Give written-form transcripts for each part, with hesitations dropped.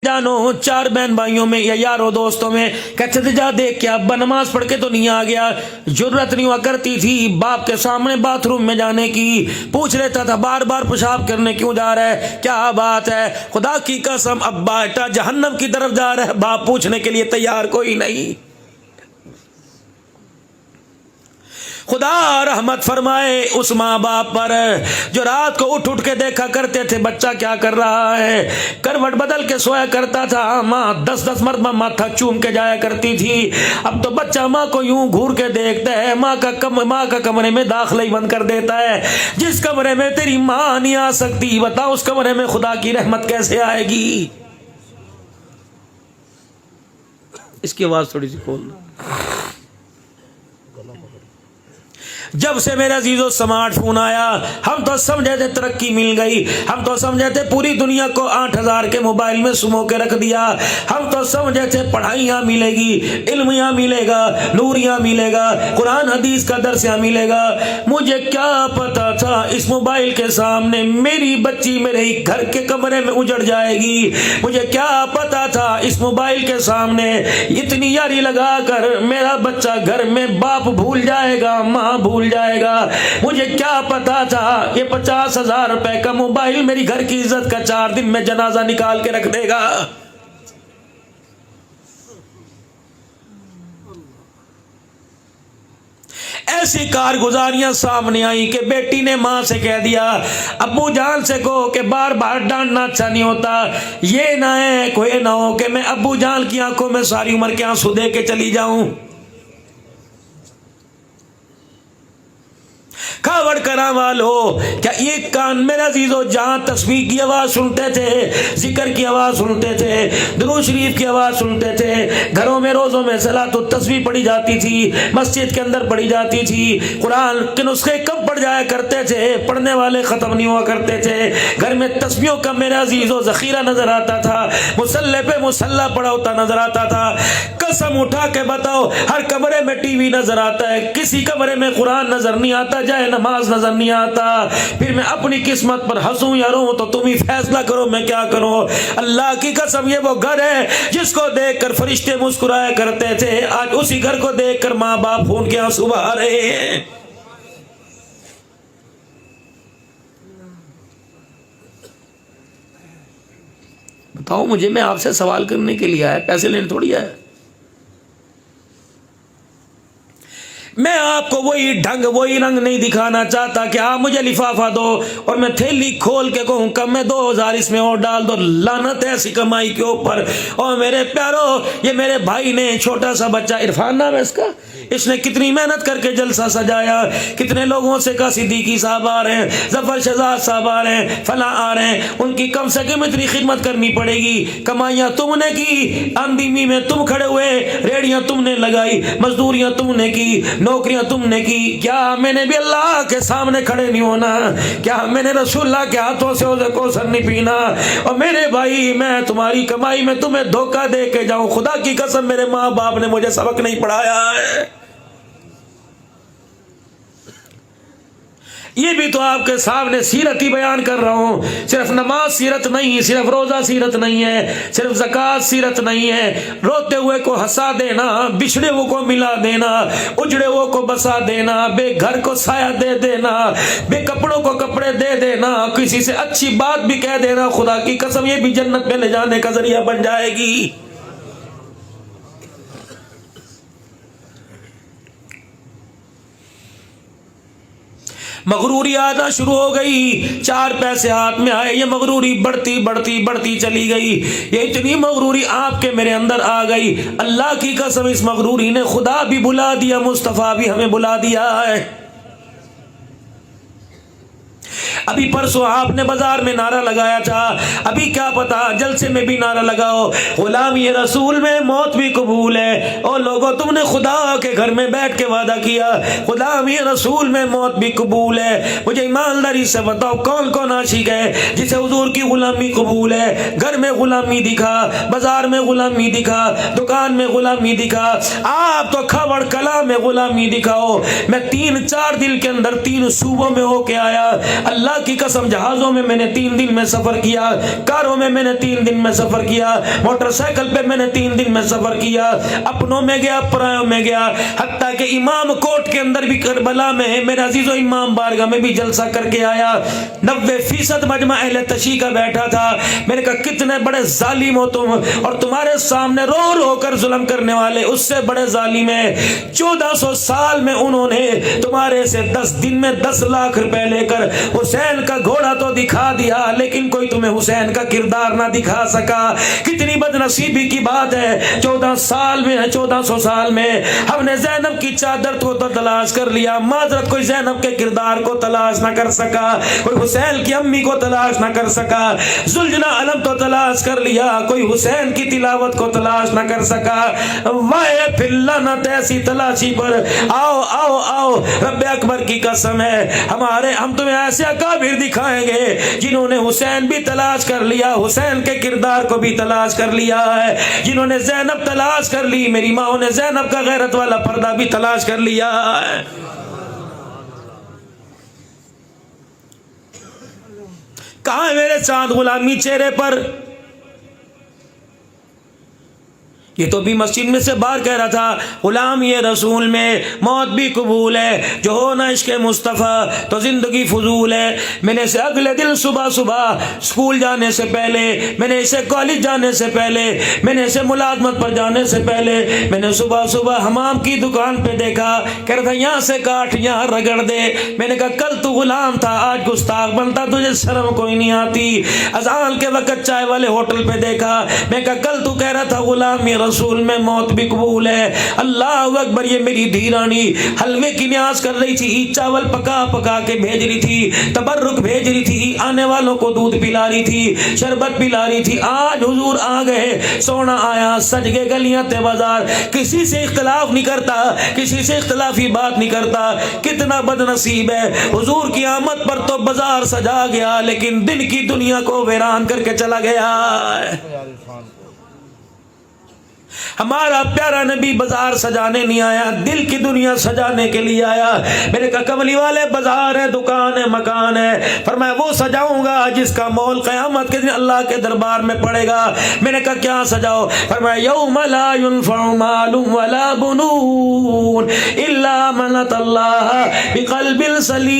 जानो 4 बहन भाइयों में या यारों दोस्तों में कहते थे जा देख क्या अब्बा नमाज पढ़ के तो नहीं आ गया। जरूरत नहीं हुआ करती थी बाप के सामने बाथरूम में जाने की, पूछ लेता था बार बार पेशाब करने क्यों जा रहा है, क्या बात है। खुदा की कसम अब्बा बेटा जहन्नम की तरफ जा रहा है, बाप पूछने के लिए तैयार कोई नहीं। खुदा रहमत फरमाए उस माँ बाप पर जो रात को उठ उठ के देखा करते थे बच्चा क्या कर रहा है, करवट बदल के सोया करता था। माँ 10-10 मरतबा माथा चूम के जाया करती थी। अब तो बच्चा माँ को यूं घूर के देखता है, माँ का कमरे में दाखिला ही बंद कर देता है। जिस कमरे में तेरी माँ नहीं आ सकती बता उस कमरे में खुदा की रहमत कैसे आएगी। इसकी आवाज थोड़ी सी खोलना। जब से मेरा अजीजों स्मार्टफोन आया हम तो समझे थे तरक्की मिल गई, हम तो समझे थे पूरी दुनिया को 8000 के मोबाइल में सुमो के रख दिया। हम तो समझे थे पढ़ाइयाँ मिलेगी, इल्म यहाँ मिलेगा, नूर यहाँ मिलेगा, कुरान हदीस का दर्स यहाँ मिलेगा। मुझे क्या पता था इस मोबाइल के सामने मेरी बच्ची मेरे ही घर के कमरे में उजड़ जाएगी। मुझे क्या पता था इस मोबाइल के सामने इतनी यारी लगा कर मेरा बच्चा घर में बाप भूल जाएगा, माँ भूल जाएगा। मुझे क्या पता था ये 50,000 रुपए का मोबाइल मेरी घर की इज्जत का 4 दिन में जनाजा निकाल के रख देगा। ऐसी कारगुजारियां सामने आई कि बेटी ने मां से कह दिया अब्बू जान से कहो कि बार बार डांटना अच्छा नहीं होता, ये ना है कोई ना हो कि मैं अब्बू जान की आंखों में सारी उम्र के आंसू दे के चली जाऊं। खावड़ करा वालो क्या ये कान मेरा अजीजों जहां तस्बीह की आवाज सुनते थे, जिक्र की आवाज सुनते थे, दुरूद शरीफ की आवाज सुनते थे, घरों में रोजों में सलात तो तस्बीह पढ़ी जाती थी, मस्जिद के अंदर पढ़ी जाती थी, कुरान के नुस्खे कम पढ़ जाया करते थे, पढ़ने वाले खत्म नहीं हुआ करते थे। घर में तस्बीहों का मेरा अजीजों जखीरा नजर आता था, मुसल्ले पे मुसल्ला पड़ा होता नजर आता था। कसम उठा के बताओ हर कमरे में टीवी नजर आता है, किसी कमरे में कुरान नजर नहीं आता, जाए नमाज नजर नहीं आता। फिर मैं अपनी किस्मत पर हंसूं या रोऊं तो तुम ही फैसला करो मैं क्या करूं। अल्लाह की कसम ये वो घर है जिसको देखकर फरिश्ते मुस्कुराया करते थे, आज उसी घर को देखकर माँ बाप खून के आंसू बहा रहे हैं। बताओ मुझे, मैं आपसे सवाल करने के लिए आया, पैसे लेने थोड़ी आया। मैं आपको वही ढंग वही रंग नहीं दिखाना चाहता कि आप मुझे लिफाफा दो और मैं थैली खोल के कहूँ कम में 2000 इसमें और डाल दो, लानत है ऐसी कमाई के ऊपर। और मेरे प्यारो ये मेरे भाई ने छोटा सा बच्चा इरफान नाम है इसका, इसने कितनी मेहनत करके जलसा सजाया, कितने लोगों से कहा सिद्दीकी साहब आ रहे हैं, जफर शहजाद साहब आ रहे हैं, फला आ रहे हैं, उनकी कम से कम इतनी खिदमत करनी पड़ेगी। कमाइयाँ तुमने की, आमदनी में तुम खड़े हुए, रेडियाँ तुमने लगाई, मजदूरियाँ तुमने की, नौकरियां तुमने की। क्या मैंने भी अल्लाह के सामने खड़े नहीं होना? क्या मैंने रसूलुल्लाह के हाथों से उसे कौसर नहीं पीना? और मेरे भाई मैं तुम्हारी कमाई में तुम्हें धोखा दे के जाऊं, खुदा की कसम मेरे माँ बाप ने मुझे सबक नहीं पढ़ाया है। ये भी तो आपके सामने सीरत ही बयान कर रहा हूं। सिर्फ नमाज सीरत नहीं, सिर्फ रोजा सीरत नहीं है, सिर्फ ज़कात सीरत नहीं है। रोते हुए को हंसा देना, बिछड़े हुए को मिला देना, उजड़े हुए को बसा देना, बेघर को साया दे देना, बेकपड़ों को कपड़े दे देना, किसी से अच्छी बात भी कह देना, खुदा की कसम ये भी जन्नत में ले जाने का जरिया बन जाएगी। मगरूरी आना शुरू हो गई, 4 पैसे हाथ में आए, ये मगरूरी बढ़ती बढ़ती बढ़ती चली गई। ये इतनी मगरूरी आपके मेरे अंदर आ गई, अल्लाह की कसम इस मगरूरी ने खुदा भी बुला दिया, मुस्तफ़ा भी हमें बुला दिया है। अभी परसों आपने बाजार में नारा लगाया था, अभी क्या पता जलसे में भी नारा लगाओ, गुलामी रसूल में मौत भी कबूल है। और लोगों तुमने खुदा के घर में बैठ के वादा किया गुलामी रसूल में मौत भी कबूल है। मुझे ईमानदारी से बताओ कौन कौन आशिक है जिसे हुजूर की गुलामी कबूल है? घर में गुलामी दिखा, बाजार में गुलामी दिखा, दुकान में गुलामी दिखा, आप तो खबर कला में गुलामी दिखाओ। मैं 3-4 दिन के अंदर 3 सूबों में होके आया, अल्लाह खुदा की कसम जहाजों में मैंने 3 दिन में सफर किया, कारों में मैंने 3 दिन में सफर किया, मोटरसाइकिल पे मैंने 3 दिन में सफर किया, अपनों में गया, परायों में गया, हत्ता के इमाम कोर्ट के अंदर भी करबला में मेरा अजीजो इमाम बारगाह में भी जलसा करके आया। 90% मजमा अहले तशी का बैठा था। मैंने कहा कितने बड़े जालिम हो तुम, और तुम्हारे सामने रो रो कर जुल्म करने वाले उससे बड़े जालिम है। 1400 साल में उन्होंने तुम्हारे से 10 दिन में 10 लाख रुपए लेकर हुसैन का घोड़ा तो दिखा दिया, लेकिन कोई तुम्हें हुसैन का किरदार ना दिखा सका। कितनी बदनसीबी की बात है, 1400 साल में हमने जैनब की चादर को तो तलाश कर लिया, माजरत कोई जैनब के किरदार को तलाश ना कर सका, कोई हुसैन की अम्मी को तलाश ना कर सका, जुलजना अलम तो तलाश कर लिया, कोई हुसैन की तिलावत को तलाश ना कर सका। वाए फिल्लानत ऐसी तलाशी पर। आओ आओ आओ, रब्बे अकबर की कसम है, हम तुम्हें ऐसे अकाबिर दिखाएंगे जिन्होंने हुसैन भी तलाश कर लिया, हुसैन के किरदार को भी तलाश कर लिया है, जिन्होंने जैनब तलाश कर ली, मेरी माँ ने जैनब का गैरत वाला पर्दा भी तलाश कर लिया है। कहां है मेरे चांद गुलामी चेहरे पर? ये तो भी मस्जिद में से बाहर कह रहा था, गुलाम ये रसूल में मौत भी कबूल है, जो हो ना इश्क़ मुस्तफ़ा तो जिंदगी फजूल है। मैंने इसे अगले दिन सुबह सुबह स्कूल जाने से पहले, मैंने इसे कॉलेज जाने से पहले, मैंने इसे मुलाजमत पर जाने से पहले, मैंने सुबह सुबह हमाम की दुकान पे देखा, कह रहा था यहाँ से काट यहाँ रगड़ दे। मैंने कहा कल तू गुलाम था, आज गुस्ताख बनता, तुझे शर्म कोई नहीं आती। अज़ान के वक्त चाय वाले होटल पे देखा, मैं कहा कल तू कह रहा था गुलाम ये रसूल में मौत भी कबूल है। अल्लाह अकबर, ये मेरी धीरानी हलवे की न्याज कर रही थी, चावल पका पका के भेज रही थी, तबर्रुक भेज रही थी, आने वालों को दूध पिला रही थी, शरबत पिला रही थी। आज हुजूर आ गए, सोना आया, सज गए गलियां ते बाजार, किसी से इख्तलाफ नहीं करता, किसी से इख्तलाफी बात नहीं करता। कितना बदनसीब है, हुजूर की आमद पर तो बाजार सजा गया, लेकिन दिन की दुनिया को वीरान करके चला गया। हमारा प्यारा नबी बाजार सजाने नहीं आया, दिल की दुनिया सजाने के लिए आया। मैंने कहा कमली वाले बाजार है, दुकान है, मकान है, फरमाया वो सजाऊंगा जिसका मोल क़यामत के दिन अल्लाह के दरबार में पड़ेगा। मैंने कहा क्या सजाओ? फरमाया यौम ला युनफ़उ मालुन वला बुनून इल्ला मन अल्लाह बिक़ल्बिन सलीम।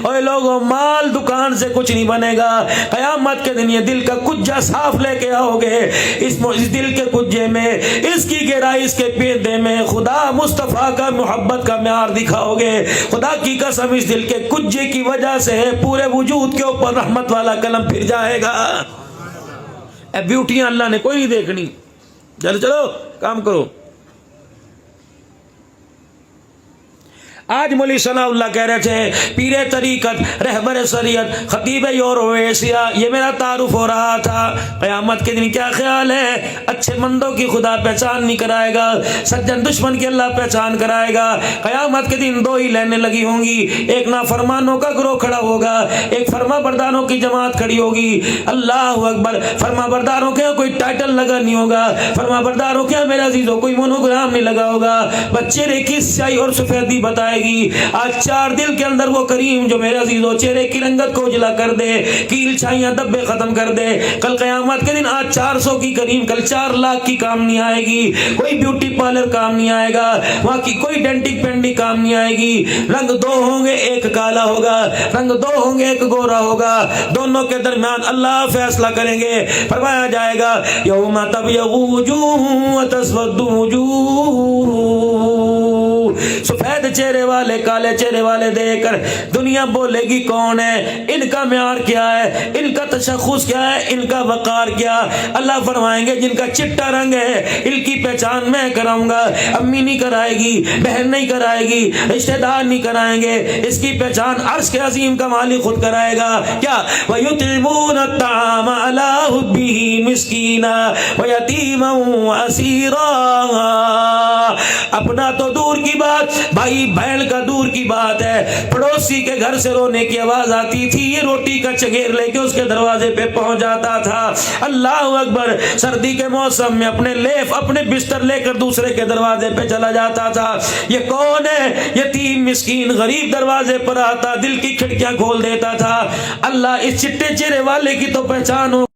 ओए लोगों, माल दुकान से कुछ नहीं बनेगा, क़यामत के दिन ये दिल का कुज्जा साफ लेके आओ। इस दिल के कुज्जे में, इसकी गहराई, इसके पेंदे में खुदा मुस्तफा का मोहब्बत का म्यार दिखाओगे। खुदा की कसम, इस दिल के कुज्जे की वजह से पूरे वजूद के ऊपर रहमत वाला कलम फिर जाएगा। ब्यूटियां अल्लाह ने कोई नहीं देखनी। चलो चलो काम करो। आज मौलवी सनाउल्लाह कह रहे थे, पीरे तरीकत, रहबर शरीयत, खतीब यूरोसिया, ये मेरा तारुफ हो रहा था। क़यामत के दिन क्या ख्याल है, अच्छे मंदों की खुदा पहचान नहीं कराएगा, सज्जन दुश्मन की अल्लाह पहचान कराएगा। क़यामत के दिन दो ही लाइनें लगी होंगी, एक नाफरमानों का ग्रोह खड़ा होगा, एक फरमा बरदारों की जमात खड़ी होगी। अल्लाह अकबर। फरमा बरदारों के कोई टाइटल लगा नहीं होगा, फरमा बरदारों के मेरे अजीजों कोई मोनोग्राम नहीं लगा होगा, बच्चे रेखी स्याही और सफेदी बताए। आज 4 दिन के अंदर वो करीम जो मेरे अजीजों चेहरे की रंगत को उजला कर दे, कील छाइयां धब्बे खत्म कर दे। कल क़यामत के दिन आज 400 की करीम, कल 4 लाख की काम नहीं आएगी, कोई ब्यूटी पार्लर काम नहीं आएगा, वहां की कोई डेंटिक पेंडिक काम नहीं आएगी। रंग 2 होंगे, एक काला होगा, रंग 2 होंगे, एक गोरा होगा, दोनों के दरमियान अल्लाह फैसला करेंगे। फरमाया जाएगा यौमा तबयज़्ज़ु वुजूह व तस्वद्दु वुजूह। सफेद चेहरे वाले, काले चेहरे वाले देखकर दुनिया बोलेगी कौन है, इनका म्यार क्या है, इनका तशख़्ख़ुस क्या है, इनका वक़ार क्या। अल्लाह फरमाएंगे जिनका चिट्टा रंग है इनकी पहचान मैं कराऊंगा। अम्मी नहीं कराएगी, बहन नहीं कराएगी, रिश्तेदार नहीं कराएंगे, इसकी पहचान अर्श के अजीम का मालिक खुद कराएगा। क्या? वयुतिमून अत्ताम अला हुब्बिही मिस्कीना व यतीमा व असीरा। अपना तो दूर की बात, भाई बहन का दूर की बात है, पड़ोसी के घर से रोने की आवाज आती थी, ये रोटी का चगेर लेके उसके दरवाजे पे पहुंच जाता था। अल्लाह अकबर। सर्दी के मौसम में अपने लेफ अपने बिस्तर लेकर दूसरे के दरवाजे पे चला जाता था। ये कौन है? यतीम मिस्कीन गरीब दरवाजे पर आता, दिल की खिड़कियां खोल देता था। अल्लाह, इस चिट्टे चेहरे वाले की तो पहचान हो